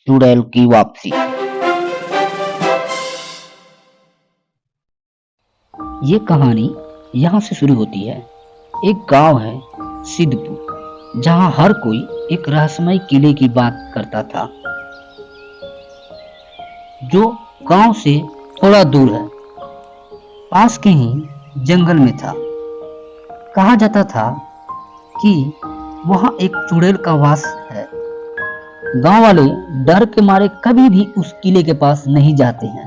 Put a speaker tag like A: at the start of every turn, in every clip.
A: चुड़ैल की वापसी। ये कहानी यहाँ से शुरू होती है। एक गांव है सिद्धपुर, जहाँ हर कोई एक रहस्यमय किले की बात करता था, जो गांव से थोड़ा दूर है, पास के ही जंगल में था। कहा जाता था कि वहाँ एक चुड़ैल का वास है। गांव वाले डर के मारे कभी भी उस किले के पास नहीं जाते हैं।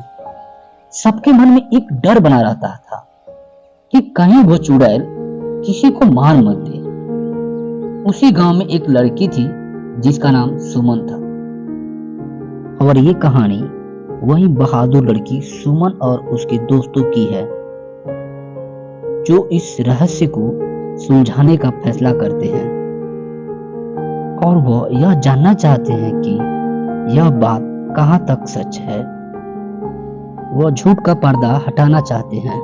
A: सबके मन में एक डर बना रहता था कि कहीं वो चुड़ैल किसी को मार मत दे। उसी गांव में एक लड़की थी जिसका नाम सुमन था, और ये कहानी वही बहादुर लड़की सुमन और उसके दोस्तों की है, जो इस रहस्य को सुलझाने का फैसला करते हैं, और वो यह जानना चाहते हैं कि यह बात कहां तक सच है। वो झूठ का पर्दा हटाना चाहते हैं।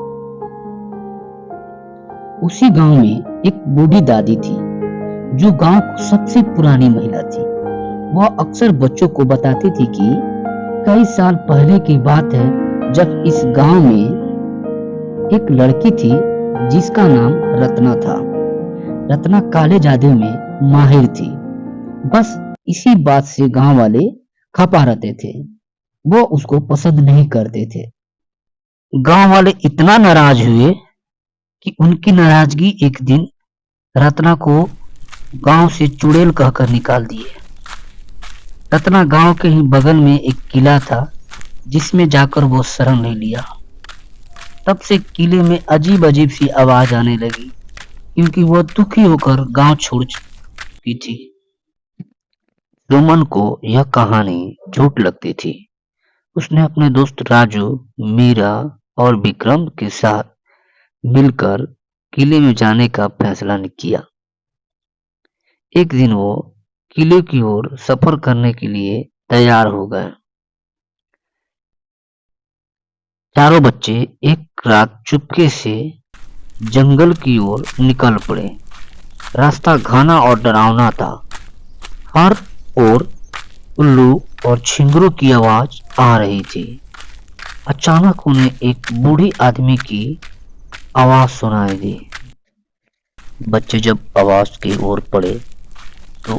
A: उसी गांव में एक बूढ़ी दादी थी, जो गांव की सबसे पुरानी महिला थी। वह अक्सर बच्चों को बताती थी कि कई साल पहले की बात है, जब इस गांव में एक लड़की थी जिसका नाम रत्ना था। रत्ना काले जादू में माहिर थी। बस इसी बात से गांव वाले खपा रहते थे। वो उसको पसंद नहीं करते थे। गांव वाले इतना नाराज हुए कि उनकी नाराजगी एक दिन रत्ना को गांव से चुड़ैल कहकर निकाल दिए। रत्ना गांव के ही बगल में एक किला था, जिसमें जाकर वो शरण ले लिया। तब से किले में अजीब अजीब सी आवाज आने लगी, क्योंकि वो दुखी होकर गांव छोड़ चुकी थी। सुमन को यह कहानी झूठ लगती थी। उसने अपने दोस्त राजू, मीरा और विक्रम के साथ मिलकर किले में जाने का फैसला किया। एक दिन वो किले की ओर सफर करने के लिए तैयार हो गए। चारों बच्चे एक रात चुपके से जंगल की ओर निकल पड़े। रास्ता घना और डरावना था। हर ओर उल्लू और छिंगरों की आवाज आ रही थी। अचानक उन्हें एक बूढ़ी आदमी की आवाज सुनाई दी। बच्चे जब आवाज की ओर पड़े तो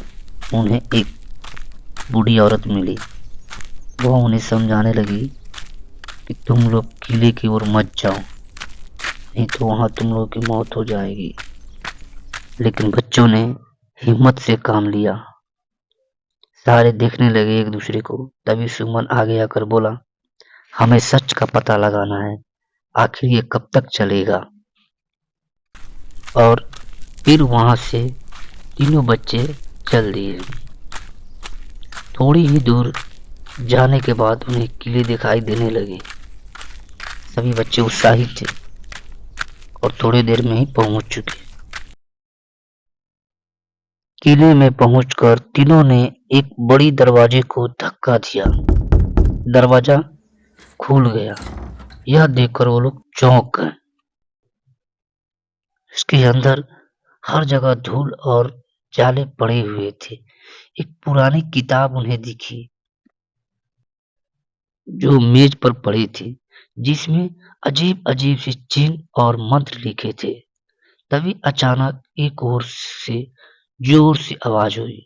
A: उन्हें एक बूढ़ी औरत मिली। वह उन्हें समझाने लगी कि तुम लोग किले की ओर मत जाओ, नहीं तो वहां तुम लोगों की मौत हो जाएगी। लेकिन बच्चों ने हिम्मत से काम लिया। सारे देखने लगे एक दूसरे को। तभी सुमन आगे आकर बोला, हमें सच का पता लगाना है, आखिर ये कब तक चलेगा। और फिर वहां से तीनों बच्चे चल दिए। थोड़ी ही दूर जाने के बाद उन्हें किले दिखाई देने लगे। सभी बच्चे उत्साहित थे और थोड़ी देर में ही पहुंच चुके। किले में पहुंचकर तीनों ने एक बड़ी दरवाजे को धक्का दिया। दरवाजा खुल गया। यह देखकर वो लोग चौंक गए। उसके अंदर हर जगह धूल और जाले पड़े हुए थे। एक पुरानी किताब उन्हें दिखी, जो मेज पर पड़ी थी, जिसमें अजीब अजीब से चिन्ह और मंत्र लिखे थे। तभी अचानक एक ओर से जोर से आवाज हुई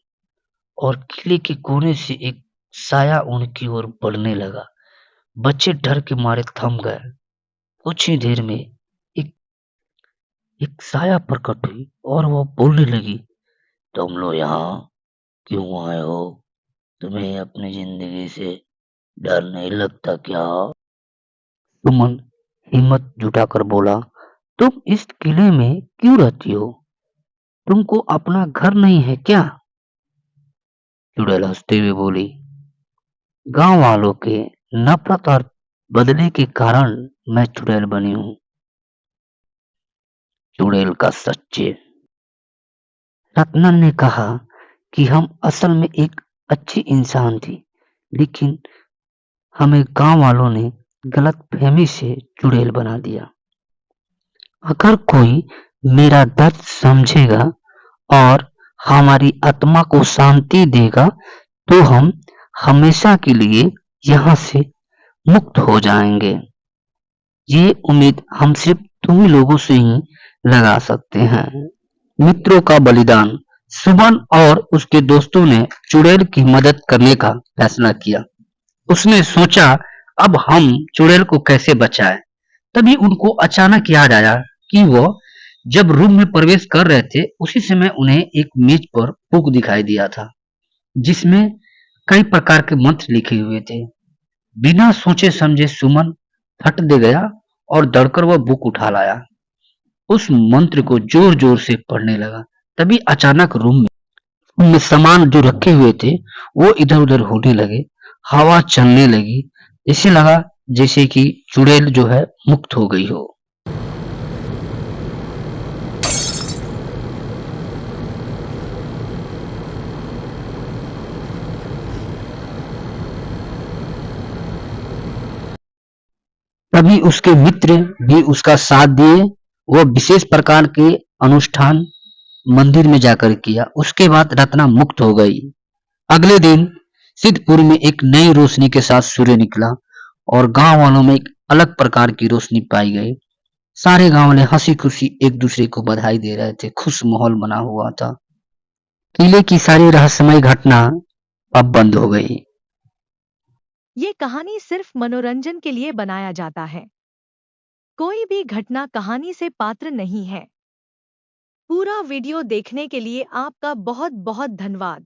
A: और किले के कोने से एक साया उनकी ओर बढ़ने लगा। बच्चे डर के मारे थम गए। कुछ ही देर में एक एक साया प्रकट हुई और वो बोलने लगी, तुम लोग यहाँ क्यों आए हो? तुम्हें अपनी जिंदगी से डर नहीं लगता क्या? सुमन हिम्मत जुटाकर बोला, तुम इस किले में क्यों रहती हो? तुमको अपना घर नहीं है क्या? चुड़ैल हंसते हुए बोली, गांव वालों के नफरत और बदले के कारण मैं चुड़ैल बनी हूँ। चुड़ैल का सच्चे। रत्नन ने कहा कि हम असल में एक अच्छी इंसान थी, लेकिन हमें गांव वालों ने गलत फहमी से चुड़ैल बना दिया। अगर कोई मेरा दर्द समझेगा और हमारी आत्मा को शांति देगा, तो हम हमेशा के लिए यहाँ से मुक्त हो जाएंगे। ये उम्मीद हम सिर्फ तुम ही लोगों से ही लगा सकते हैं। मित्रों का बलिदान। सुमन और उसके दोस्तों ने चुड़ैल की मदद करने का फैसला किया। उसने सोचा, अब हम चुड़ैल को कैसे बचाएं। तभी उनको अचानक याद आया कि वो जब रूम में प्रवेश कर रहे थे उसी समय उन्हें एक मेज पर बुक दिखाई दिया था, जिसमें कई प्रकार के मंत्र लिखे हुए थे। बिना सोचे समझे सुमन फट दे गया और दौड़कर वह बुक उठा लाया। उस मंत्र को जोर जोर से पढ़ने लगा। तभी अचानक रूम में सामान जो रखे हुए थे वो इधर उधर होने लगे। हवा चलने लगी। ऐसे लगा जैसे कि चुड़ैल जो है मुक्त हो गई हो। तभी उसके मित्र भी उसका साथ दिए। वह विशेष प्रकार के अनुष्ठान मंदिर में जाकर किया। उसके बाद रत्ना मुक्त हो गई। अगले दिन सिद्धपुर में एक नई रोशनी के साथ सूर्य निकला और गांव वालों में एक अलग प्रकार की रोशनी पाई गई। सारे गांव वाले हंसी खुशी एक दूसरे को बधाई दे रहे थे। खुश माहौल बना हुआ था। किले की सारी रहस्यमय घटना अब बंद हो गई।
B: ये कहानी सिर्फ मनोरंजन के लिए बनाया जाता है। कोई भी घटना कहानी से पात्र नहीं है। पूरा वीडियो देखने के लिए आपका बहुत बहुत धन्यवाद।